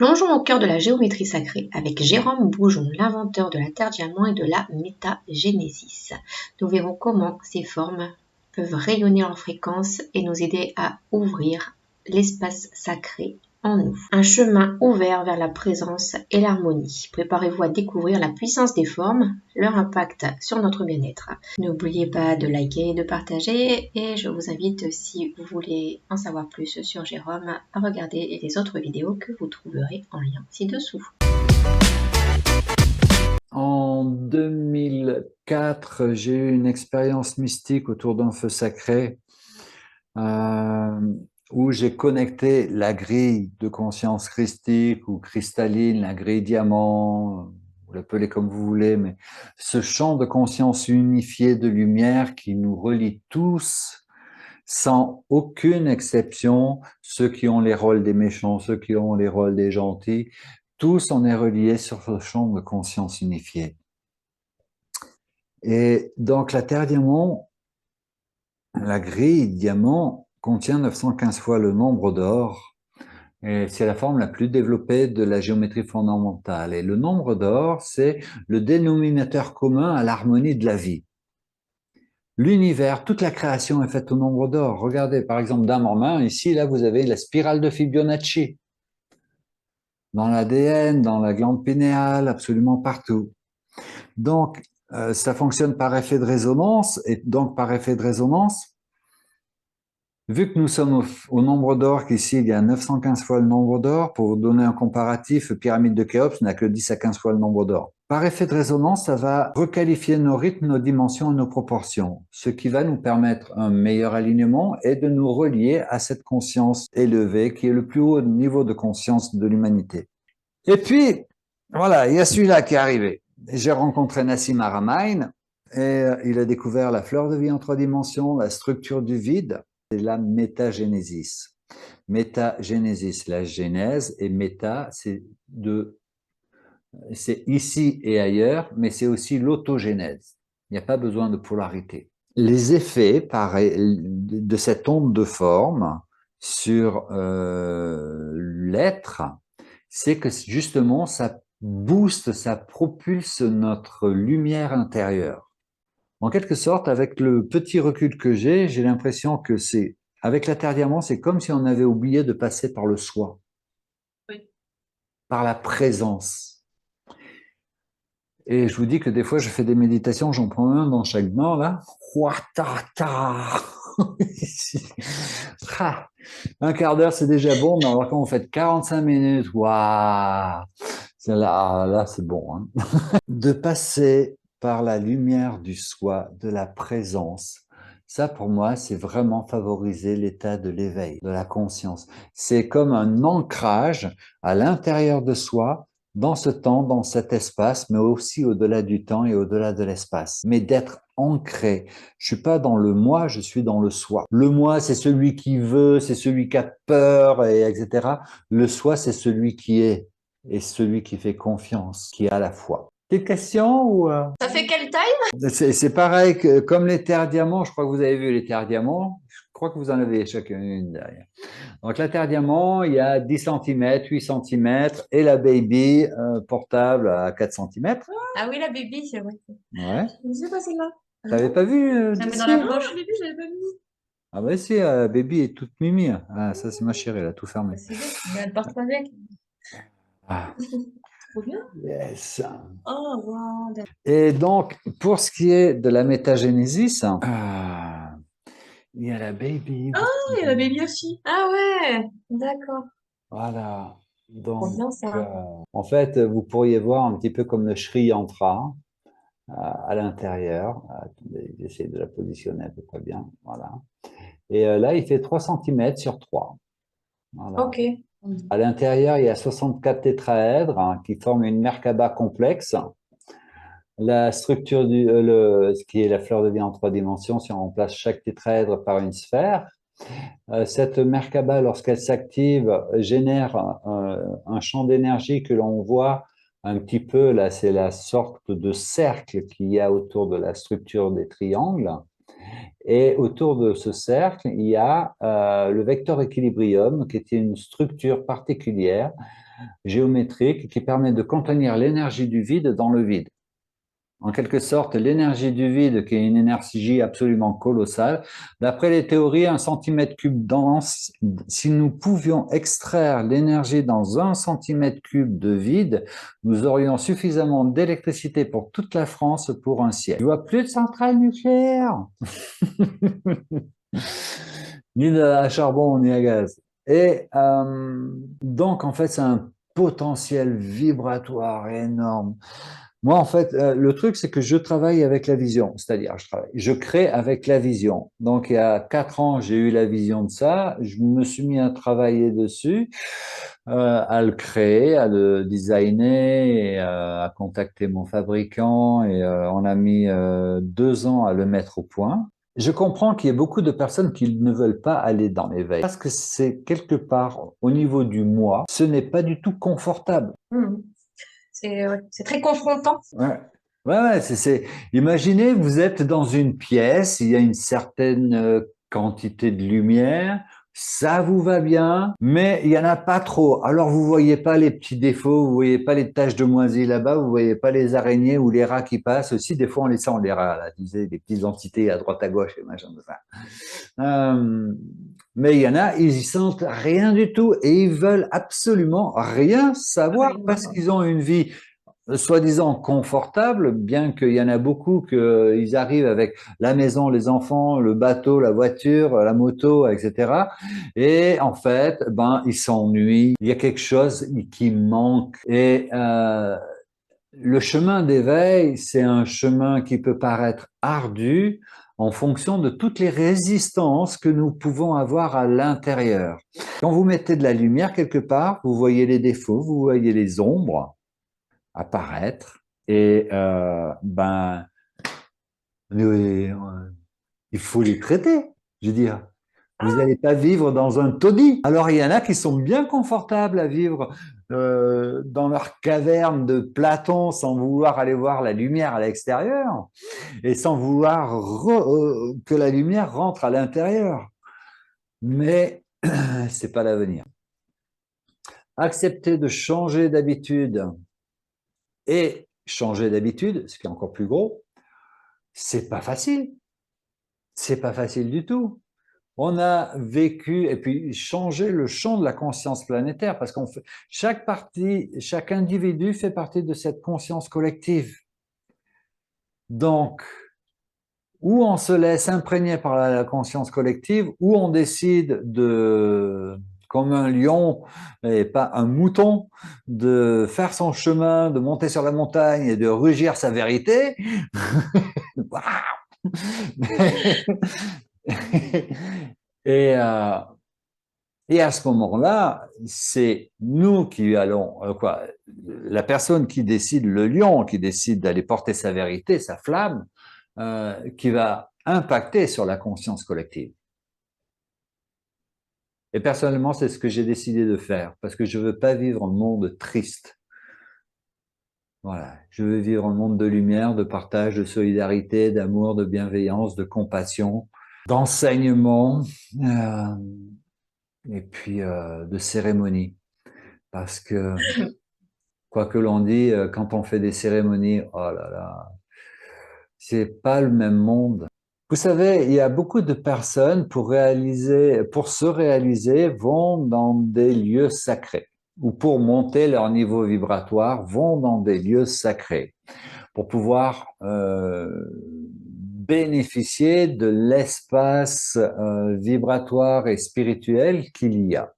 Plongeons au cœur de la géométrie sacrée avec Jérôme Boujon, l'inventeur de la Terre Diamant et de la métagénésis. Nous verrons comment ces formes peuvent rayonner en fréquence et nous aider à ouvrir l'espace sacré en nous. Un chemin ouvert vers la présence et l'harmonie. Préparez-vous à découvrir la puissance des formes, leur impact sur notre bien-être. N'oubliez pas de liker, de partager et je vous invite, si vous voulez en savoir plus sur Jérôme, à regarder les autres vidéos que vous trouverez en lien ci-dessous. En 2004, j'ai eu une expérience mystique autour d'un feu sacré où j'ai connecté la grille de conscience christique ou cristalline, la grille diamant, vous l'appelez comme vous voulez, mais ce champ de conscience unifié de lumière qui nous relie tous, sans aucune exception, ceux qui ont les rôles des méchants, ceux qui ont les rôles des gentils, tous on est reliés sur ce champ de conscience unifié. Et donc la Terre diamant, la grille diamant contient 915 fois le nombre d'or et c'est la forme la plus développée de la géométrie fondamentale. Et le nombre d'or, c'est le dénominateur commun à l'harmonie de la vie. L'univers, toute la création est faite au nombre d'or. Regardez, par exemple, dame en main, ici, là, vous avez la spirale de Fibonacci. Dans l'ADN, dans la glande pinéale, absolument partout. Donc, ça fonctionne par effet de résonance, et donc par effet de résonance, vu que nous sommes au nombre d'or, qu'ici il y a 915 fois le nombre d'or, pour vous donner un comparatif, pyramide de Khéops n'a que 10 à 15 fois le nombre d'or. Par effet de résonance, ça va requalifier nos rythmes, nos dimensions et nos proportions, ce qui va nous permettre un meilleur alignement et de nous relier à cette conscience élevée qui est le plus haut niveau de conscience de l'humanité. Et puis, voilà, il y a celui-là qui est arrivé. J'ai rencontré Nassim Haramein et il a découvert la fleur de vie en 3 dimensions, la structure du vide, c'est la métagénésis. Métagénésis, la genèse, et méta, c'est ici et ailleurs, mais c'est aussi l'autogénèse. Il n'y a pas besoin de polarité. Les effets de cette onde de forme sur l'être, c'est que justement, ça booste, ça propulse notre lumière intérieure. En quelque sorte, avec le petit recul que j'ai l'impression que avec la Terre Diamant, c'est comme si on avait oublié de passer par le soi, oui, par la présence. Et je vous dis que des fois, je fais des méditations, j'en prends un dans chaque bain, là. Un quart d'heure, c'est déjà bon, mais alors quand vous faites 45 minutes, waouh, là, c'est bon. Hein. De passer par la lumière du soi, de la présence, ça pour moi, c'est vraiment favoriser l'état de l'éveil, de la conscience. C'est comme un ancrage à l'intérieur de soi, dans ce temps, dans cet espace, mais aussi au-delà du temps et au-delà de l'espace. Mais d'être ancré. Je suis pas dans le moi, je suis dans le soi. Le moi, c'est celui qui veut, c'est celui qui a peur, et etc. Le soi, c'est celui qui est et celui qui fait confiance, qui a la foi. Des questions ou Ça fait quelle taille? C'est pareil que comme les terres diamants, je crois que vous avez vu les terres diamants, je crois que vous en avez chacune une derrière. Donc la terre diamant, il y a 10 cm, 8 cm et la baby portable à 4 cm. Ah oui, la baby, c'est vrai. Ouais. Je sais pas celle-là. T'avais pas vu Ça met dans la poche. Non, baby, je l'avais pas vu. Ah bah si, baby est toute mimi. Ah, ça c'est ma chérie, elle a tout fermé. C'est bien, mais elle part pas avec. Ah. Trop bien. Yes. Oh, wow. Et donc, pour ce qui est de la métagénésis, il y a la baby. Ah, il y a la baby aussi. Ah ouais, d'accord. Voilà. Trop Donc, bien ça. en fait, vous pourriez voir un petit peu comme le Sri Yantra à l'intérieur. J'essaie de la positionner à peu près bien. Voilà. Et là, il fait 3 cm sur 3. Voilà. Ok. À l'intérieur, il y a 64 tétraèdres qui forment une Merkaba complexe. La structure ce qui est la fleur de vie en 3 dimensions, si on remplace chaque tétraèdre par une sphère, cette Merkaba, lorsqu'elle s'active, génère un champ d'énergie que l'on voit un petit peu, là, c'est la sorte de cercle qu'il y a autour de la structure des triangles. Et autour de ce cercle, il y a le vecteur équilibrium, qui est une structure particulière géométrique qui permet de contenir l'énergie du vide dans le vide. En quelque sorte, l'énergie du vide, qui est une énergie absolument colossale, d'après les théories, 1 cm3 dense, si nous pouvions extraire l'énergie dans 1 cm3 de vide, nous aurions suffisamment d'électricité pour toute la France pour un siècle. Tu vois, plus de centrales nucléaires, ni de à charbon, ni à gaz. Et donc, en fait, c'est un potentiel vibratoire énorme. Moi, en fait, le truc, c'est que je travaille avec la vision, c'est-à-dire je crée avec la vision. Donc, il y a 4 ans, j'ai eu la vision de ça, je me suis mis à travailler dessus, à le créer, à le designer, et, à contacter mon fabricant, et on a mis 2 ans à le mettre au point. Je comprends qu'il y ait beaucoup de personnes qui ne veulent pas aller dans l'éveil, parce que c'est quelque part, au niveau du moi, ce n'est pas du tout confortable. C'est très confrontant. Ouais. Ouais, imaginez, vous êtes dans une pièce, il y a une certaine quantité de lumière, ça vous va bien, mais il y en a pas trop. Alors vous voyez pas les petits défauts, vous voyez pas les taches de moisie là-bas, vous voyez pas les araignées ou les rats qui passent. Aussi, des fois on les sent les rats, là, tu sais, des petites entités à droite à gauche et machin de ça. Mais il y en a, ils y sentent rien du tout et ils veulent absolument rien savoir parce qu'ils ont une vie soi-disant confortable, bien qu'il y en a beaucoup qu'ils arrivent avec la maison, les enfants, le bateau, la voiture, la moto, etc. Et en fait, ben, ils s'ennuient. Il y a quelque chose qui manque. Et le chemin d'éveil, c'est un chemin qui peut paraître ardu en fonction de toutes les résistances que nous pouvons avoir à l'intérieur. Quand vous mettez de la lumière quelque part, vous voyez les défauts, vous voyez les ombres apparaître et ben il faut les traiter. Je veux dire, vous n'allez pas vivre dans un taudis. Alors il y en a qui sont bien confortables à vivre dans leur caverne de Platon sans vouloir aller voir la lumière à l'extérieur et sans vouloir que la lumière rentre à l'intérieur. Mais c'est pas l'avenir. Accepter de changer d'habitude et changer d'habitude, ce qui est encore plus gros, c'est pas facile. C'est pas facile du tout. On a vécu, et puis changer le champ de la conscience planétaire, parce qu'on fait, chaque individu fait partie de cette conscience collective. Donc, ou on se laisse imprégner par la conscience collective, ou on décide de, comme un lion et pas un mouton, de faire son chemin, de monter sur la montagne et de rugir sa vérité. et, et à ce moment-là, c'est nous qui allons, la personne qui décide, le lion qui décide d'aller porter sa vérité, sa flamme, qui va impacter sur la conscience collective. Et personnellement, c'est ce que j'ai décidé de faire, parce que je veux pas vivre un monde triste. Voilà, je veux vivre un monde de lumière, de partage, de solidarité, d'amour, de bienveillance, de compassion, d'enseignement, et puis de cérémonie. Parce que, quoi que l'on dit, quand on fait des cérémonies, oh là là, c'est pas le même monde. Vous savez, il y a beaucoup de personnes pour se réaliser, vont dans des lieux sacrés ou pour monter leur niveau vibratoire, vont dans des lieux sacrés pour pouvoir bénéficier de l'espace vibratoire et spirituel qu'il y a.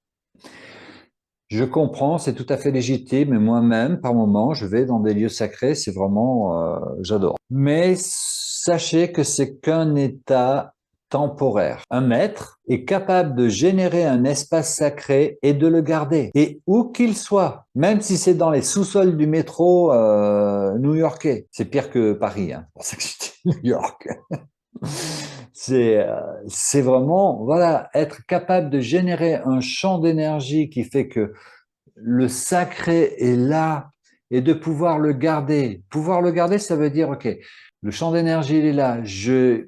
Je comprends, c'est tout à fait légitime, et moi-même, par moment, je vais dans des lieux sacrés, c'est vraiment, j'adore. Mais sachez que c'est qu'un état temporaire. Un maître est capable de générer un espace sacré et de le garder. Et où qu'il soit, même si c'est dans les sous-sols du métro new-yorkais, c'est pire que Paris, hein, c'est pour ça que je dis New York. C'est vraiment, voilà, être capable de générer un champ d'énergie qui fait que le sacré est là et de pouvoir le garder. Pouvoir le garder, ça veut dire, OK, le champ d'énergie, il est là.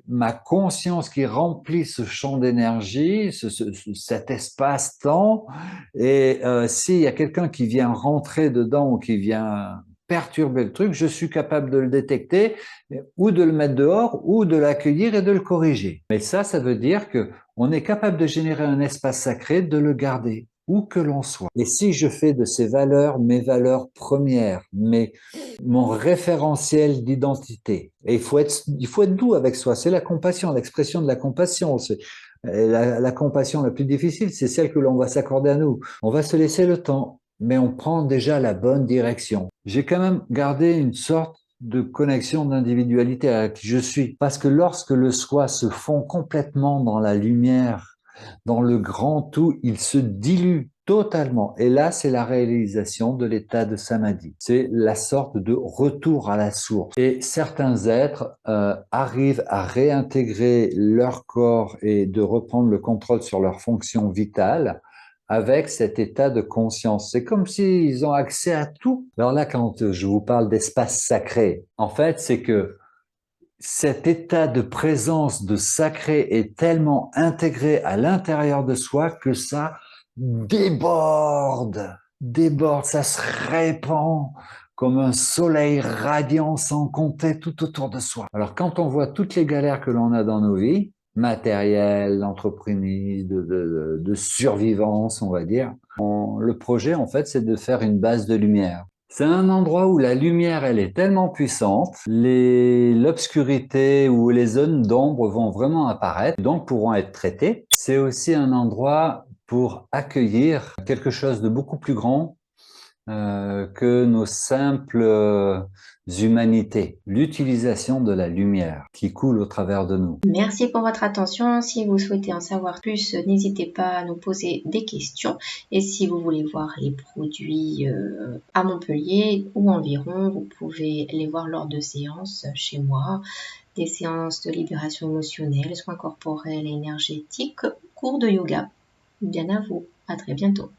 Ma conscience qui remplit ce champ d'énergie, cet espace-temps. Et s'il y a quelqu'un qui vient rentrer dedans ou qui vient perturber le truc, je suis capable de le détecter ou de le mettre dehors ou de l'accueillir et de le corriger. Mais ça veut dire que on est capable de générer un espace sacré, de le garder où que l'on soit. Et si je fais de ces valeurs mes valeurs premières, mon référentiel d'identité, et il faut être doux avec soi, c'est la compassion, l'expression de la compassion. La compassion la plus difficile, c'est celle que l'on va s'accorder à nous. On va se laisser le temps, mais on prend déjà la bonne direction. J'ai quand même gardé une sorte de connexion d'individualité à qui je suis. Parce que lorsque le soi se fond complètement dans la lumière, dans le grand tout, il se dilue totalement. Et là, c'est la réalisation de l'état de samadhi. C'est la sorte de retour à la source. Et certains êtres arrivent à réintégrer leur corps et de reprendre le contrôle sur leurs fonctions vitales avec cet état de conscience. C'est comme s'ils ont accès à tout. Alors là, quand je vous parle d'espace sacré, en fait, c'est que cet état de présence de sacré est tellement intégré à l'intérieur de soi que ça déborde, ça se répand comme un soleil radiant sans compter tout autour de soi. Alors quand on voit toutes les galères que l'on a dans nos vies, matérielles, d'entreprise, de survivance, on va dire, le projet, en fait, c'est de faire une base de lumière. C'est un endroit où la lumière, elle est tellement puissante, l'obscurité ou les zones d'ombre vont vraiment apparaître, donc pourront être traitées. C'est aussi un endroit pour accueillir quelque chose de beaucoup plus grand que nos simples humanités. L'utilisation de la lumière qui coule au travers de nous. Merci pour votre attention. Si vous souhaitez en savoir plus, n'hésitez pas à nous poser des questions. Et si vous voulez voir les produits à Montpellier ou environ, vous pouvez les voir lors de séances chez moi. Des séances de libération émotionnelle, soins corporels et énergétiques, cours de yoga. Bien à vous. À très bientôt.